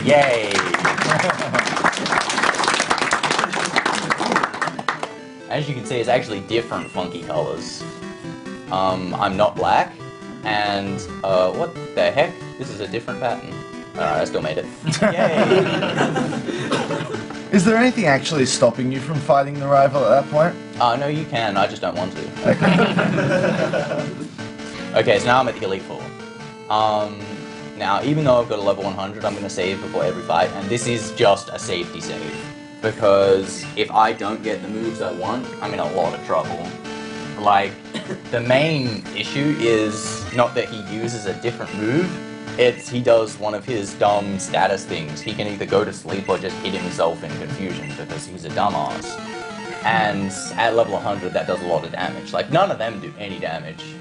Yay! As you can see, it's actually different funky colors. I'm not black, and what the heck? This is a different pattern. Alright, I still made it. Yay! Is there anything actually stopping you from fighting the rival at that point? No, you can, I just don't want to. Okay. Okay, so now I'm at the Elite Four. Now, even though I've got a level 100, I'm going to save before every fight, and this is just a safety save. Because if I don't get the moves I want, I'm in a lot of trouble. Like, the main issue is not that he uses a different move, it's he does one of his dumb status things. He can either go to sleep or just hit himself in confusion because he's a dumbass. And at level 100, that does a lot of damage. Like, none of them do any damage.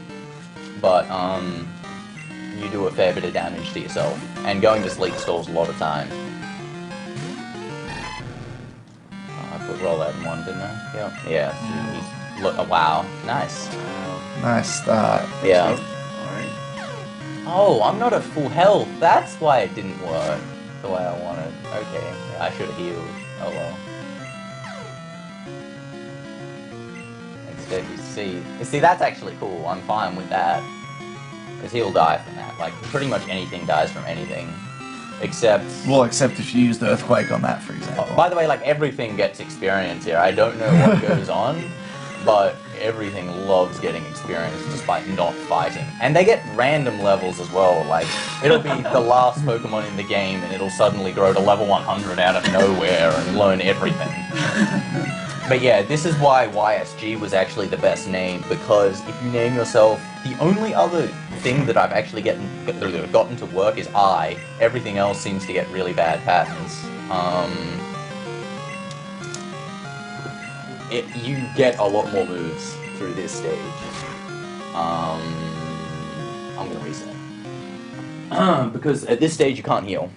But, you do a fair bit of damage to yourself. And going to sleep stalls a lot of time. I put rollout in one, didn't I? Yep. Yeah. Look, oh, wow. Nice. Nice start. Yeah. Oh, I'm not at full health. That's why it didn't work the way I wanted. Okay. Yeah, I should have healed. Oh well. Instead, you see, that's actually cool. I'm fine with that. Because he'll die from that. Like, pretty much anything dies from anything. Except... Well, except if you used Earthquake on that, for example. Oh, by the way, like, everything gets experience here. I don't know what goes on, but everything loves getting experience despite not fighting. And they get random levels as well. Like, it'll be the last Pokemon in the game, and it'll suddenly grow to level 100 out of nowhere and learn everything. But yeah, this is why YSG was actually the best name, because if you name yourself, the only other thing that I've actually gotten to work is I. Everything else seems to get really bad patterns. You get a lot more moves through this stage. I'm gonna reset. Because at this stage you can't heal.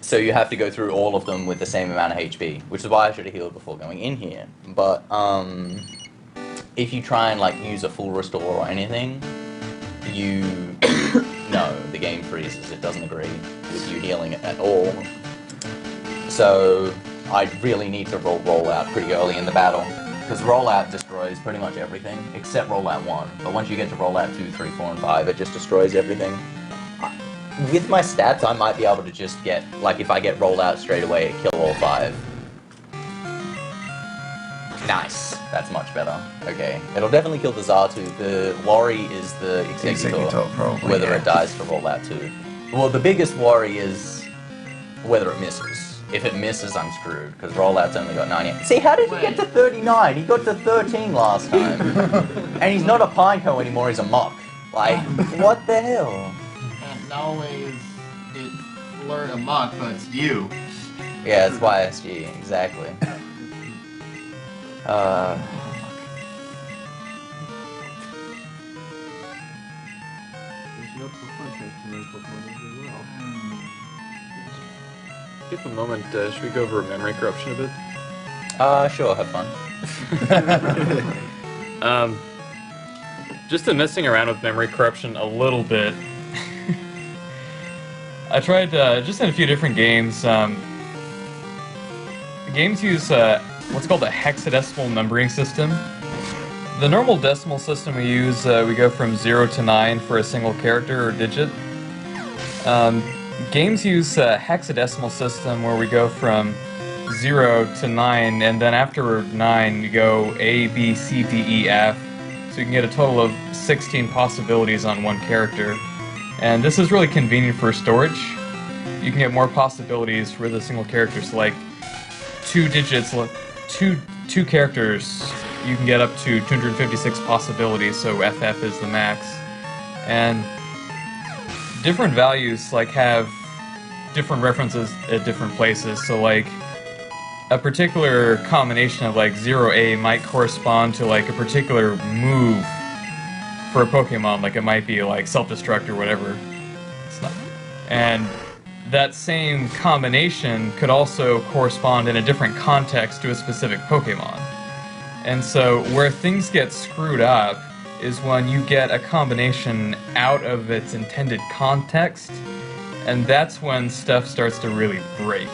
So you have to go through all of them with the same amount of HP, which is why I should have healed before going in here. But if you try and like use a full restore or anything, no, the game freezes. It doesn't agree with you healing at all. So I really need to roll out pretty early in the battle, because rollout destroys pretty much everything except rollout 1. But once you get to rollout 2, 3, 4, and 5, it just destroys everything. With my stats, I might be able to just get, like, if I get rolled out straight away, kill all 5. Nice. That's much better. Okay. It'll definitely kill the Xatu. The worry is the Exeggutor, probably, whether it dies to rollout 2. Well, the biggest worry is whether it misses. If it misses, I'm screwed, because rollout's only got 98. See, how did he get to 39? He got to 13 last time. And he's not a Pineco anymore, he's a Muck. Like, what the hell? Not only is it learn Amok, but it's you. Yeah, it's YSG, exactly. Give a moment, should we go over memory corruption a bit? Sure, have fun. Just in messing around with memory corruption a little bit, I tried just in a few different games. Games use what's called a hexadecimal numbering system. The normal decimal system we use, we go from 0 to 9 for a single character or digit. Games use a hexadecimal system where we go from 0 to 9, and then after 9 you go A, B, C, D, E, F. So you can get a total of 16 possibilities on one character. And this is really convenient for storage. You can get more possibilities with a single character, so like 2 digits, two characters, you can get up to 256 possibilities, so FF is the max. And different values like have different references at different places, so like a particular combination of like 0A might correspond to like a particular move for a Pokemon, like it might be like Self-Destruct or whatever. It's not. And that same combination could also correspond in a different context to a specific Pokemon. And so where things get screwed up is when you get a combination out of its intended context and that's when stuff starts to really break.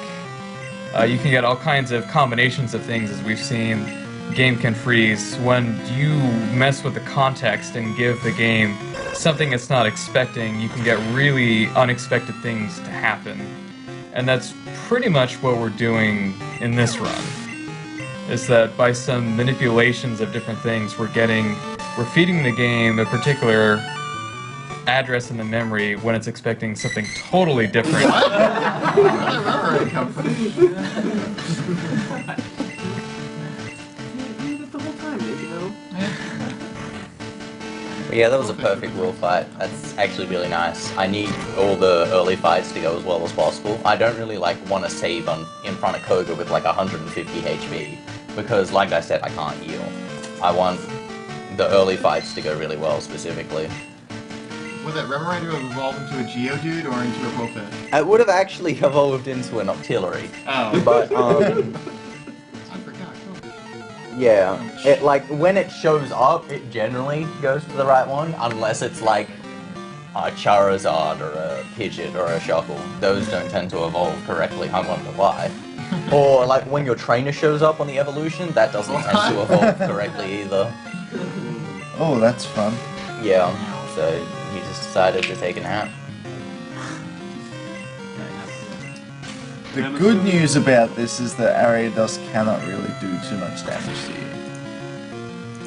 You can get all kinds of combinations of things, as we've seen. Game can freeze when you mess with the context and give the game something it's not expecting. You can get really unexpected things to happen, and that's pretty much what we're doing in this run. Is that by some manipulations of different things, we're feeding the game a particular address in the memory when it's expecting something totally different. What? Where did that rubber come from? The whole time, you know? But yeah, that was a perfect will fight. That's actually really nice. I need all the early fights to go as well as possible. I don't really want to save in front of Koga with 150 HP because, like I said, I can't heal. I want the early fights to go really well specifically. Would that Remorator have evolved into a Geodude or into a Bullfish? It would have actually evolved into an Octillery, Oh. but I forgot. yeah, when it shows up, it generally goes for the right one, unless it's a Charizard or a Pidgeot or a Shuckle. Those don't tend to evolve correctly, I wonder why. Or when your trainer shows up on the evolution, that doesn't tend to evolve correctly either. Oh, that's fun. Yeah, so he just decided to take a nap. The good news about this is that Ariados cannot really do too much damage to you.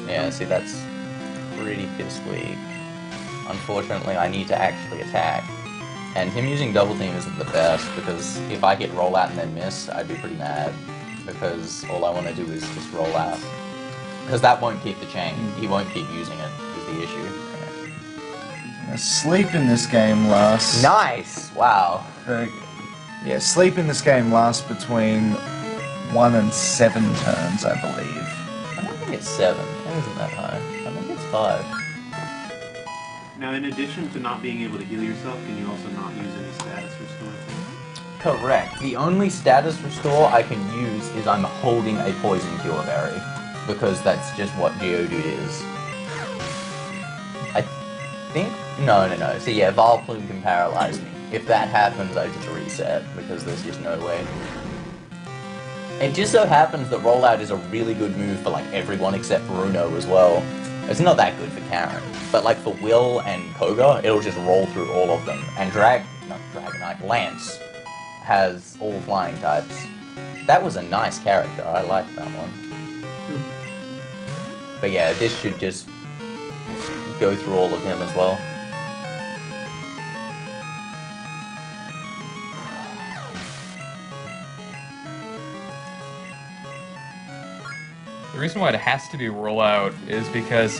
Yeah, see, that's pretty pissweak. Unfortunately, I need to actually attack. And him using Double Team isn't the best, because if I hit roll out and then miss, I'd be pretty mad. Because all I want to do is just roll out. Because that won't keep the chain. He won't keep using it, is the issue. Now, sleep in this game lasts... Nice! Wow. Yeah, sleep in this game lasts between 1 and 7 turns, I believe. I don't think it's 7. It isn't that high. I think it's 5. Now, in addition to not being able to heal yourself, can you also not use any status restore? Correct. The only status restore I can use is I'm holding a Poison Cure Berry. Because that's just what Geodude is. I think... No. So yeah, Vileplume can paralyze me. If that happens, I just reset, because there's just no way. It just so happens that Rollout is a really good move for everyone except Bruno as well. It's not that good for Karen, but for Will and Koga, it'll just roll through all of them. And Dragonite, Lance has all flying types. That was a nice character, I like that one. But yeah, this should just go through all of him as well. The reason why it has to be rollout is because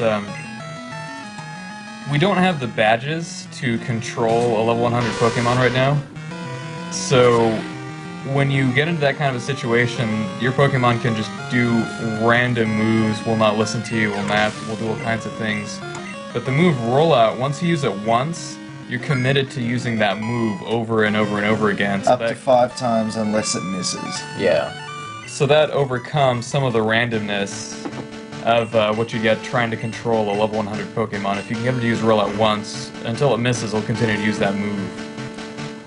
we don't have the badges to control a level 100 Pokemon right now. So when you get into that kind of a situation, your Pokemon can just do random moves, will not listen to you, will do all kinds of things. But the move rollout, once you use it once, you're committed to using that move over and over and over again. So Up to 5 times unless it misses. Yeah. So that overcomes some of the randomness of what you get trying to control a level 100 Pokemon. If you can get them to use rollout once, until it misses, it'll continue to use that move.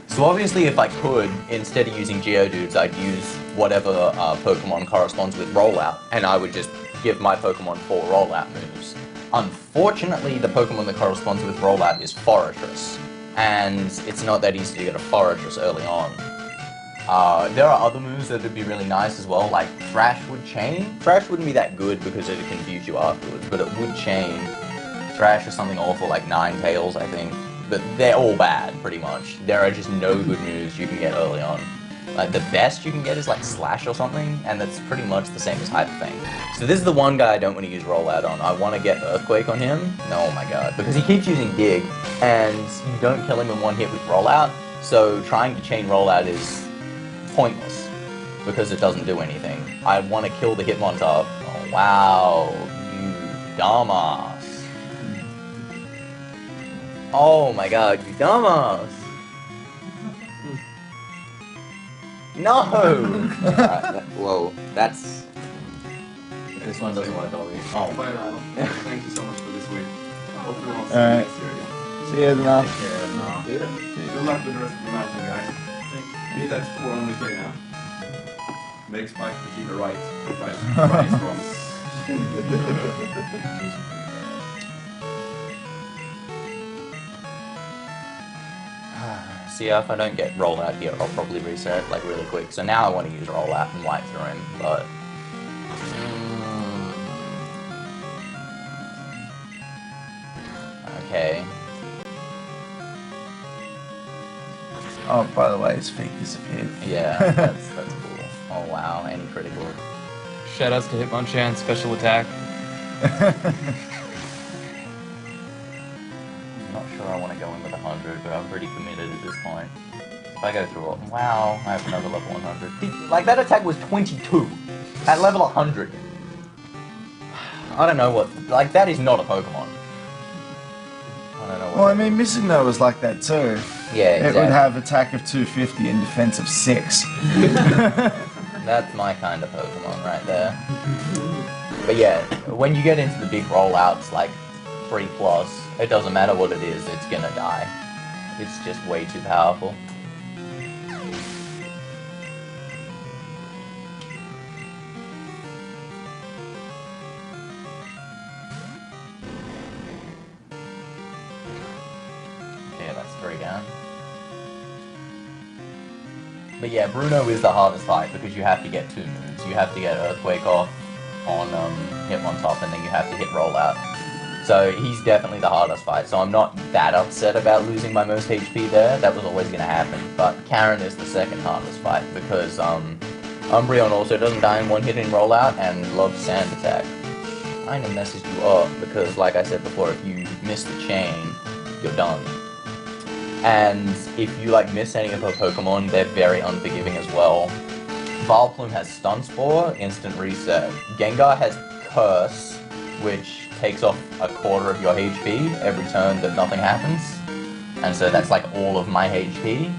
So obviously if I could, instead of using Geodudes, I'd use whatever Pokemon corresponds with rollout, and I would just give my Pokemon 4 rollout moves. Unfortunately, the Pokemon that corresponds with rollout is Forretress, and it's not that easy to get a Forretress early on. There are other moves that would be really nice as well, like Thrash would chain. Thrash wouldn't be that good because it would confuse you afterwards, but it would chain. Thrash is something awful like Ninetales, I think. But they're all bad, pretty much. There are just no good moves you can get early on. The best you can get is Slash or something, and that's pretty much the same as Hyper Fang. So this is the one guy I don't want to use Rollout on. I want to get Earthquake on him. Oh my god. Because he keeps using Dig, and you don't kill him in one hit with Rollout, so trying to chain Rollout is pointless, because it doesn't do anything. I want to kill the Hitmontop. Oh wow, you dumbass. Oh my god, you dumbass! No! Alright, whoa, that's... This one doesn't want to go in. Oh my god. Thank you so much for this week. Hopefully we'll see you Alright. next year again. See you, enough. Take care. Good luck with the rest of the match, guys. Need that score on the now. Make Spike the keeper right. Right from. See, if I don't get rollout here, I'll probably reset like really quick. So now I want to use rollout and wipe through him, but okay. Oh, by the way, his feet disappeared. Yeah, that's cool. Oh wow, any critical. Shoutouts to Hitmonchan, special attack. I'm not sure I want to go in with 100, but I'm pretty committed at this point. If I go through it, wow, I have another level 100. Like, that attack was 22 at level 100. I don't know what, like, that is not a Pokemon. I don't know what. Well, I mean, Missingno was like that too. Yeah, It exactly. would have attack of 250 and defense of 6. That's my kind of Pokemon right there. But yeah, when you get into the big rollouts, like 3+, it doesn't matter what it is, it's gonna die. It's just way too powerful. Okay, that's 3 down. But yeah, Bruno is the hardest fight because you have to get 2 moves. You have to get Earthquake off on Hitmontop, and then you have to hit Rollout. So he's definitely the hardest fight, so I'm not that upset about losing my most HP there. That was always going to happen. But Karen is the second hardest fight because Umbreon also doesn't die in one hit in Rollout and loves Sand Attack. Kind of messes you up because, like I said before, if you miss the chain, you're done. And if you like miss any of her Pokemon, they're very unforgiving as well. Vileplume has Stun Spore, instant reset. Gengar has Curse, which takes off a quarter of your HP every turn that nothing happens. And so that's like all of my HP.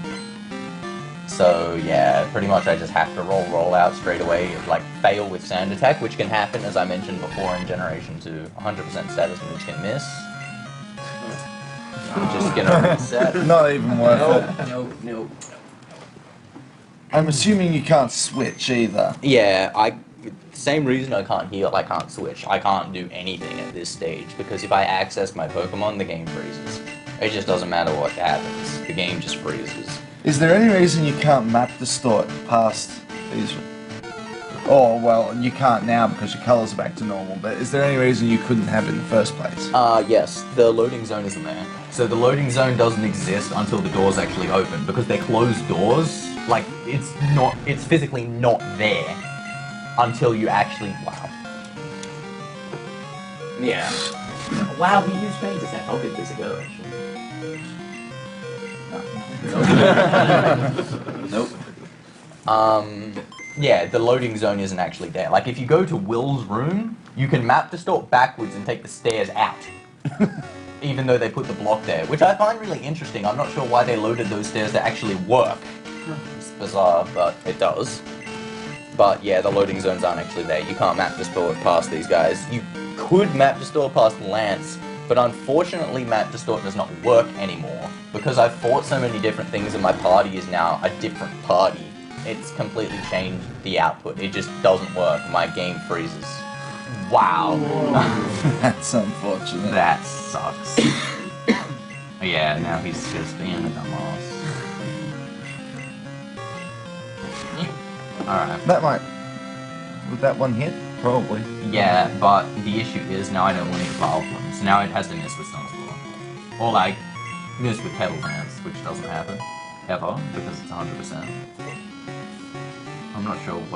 So yeah, pretty much I just have to roll out straight away, like fail with Sand Attack, which can happen, as I mentioned before in Generation 2. 100% status moves can miss. I'm just gonna reset. Not even worth it. Nope. I'm assuming you can't switch either. Yeah, same reason I can't heal, I can't switch. I can't do anything at this stage, because if I access my Pokemon, the game freezes. It just doesn't matter what happens. The game just freezes. Is there any reason you can't map distort past these? Oh, well, you can't now because your colors are back to normal, but is there any reason you couldn't have it in the first place? Yes, the loading zone isn't there. So the loading zone doesn't exist until the doors actually open, because they're closed doors. Like, it's physically not there until you actually, wow. Yeah. Wow, he used Paint Attack. I'll give this a go, actually. Nope. Yeah, the loading zone isn't actually there. Like, if you go to Will's room, you can map distort backwards and take the stairs out. Even though they put the block there, which I find really interesting. I'm not sure why they loaded those stairs to actually work. It's bizarre, but it does. But yeah, the loading zones aren't actually there. You can't map distort past these guys. You could map distort past Lance, but unfortunately map distort does not work anymore. Because I've fought so many different things and my party is now a different party. It's completely changed the output. It just doesn't work. My game freezes. Wow. That's unfortunate. That sucks. Yeah, now he's just being a dumbass. Alright. That might... Would that one hit? Probably. Yeah, but the issue is now I don't want any Vileplume, so now it has to miss with Stun Spore. Or like, miss with Petal Dance, which doesn't happen. Ever, because it's 100%. I'm not sure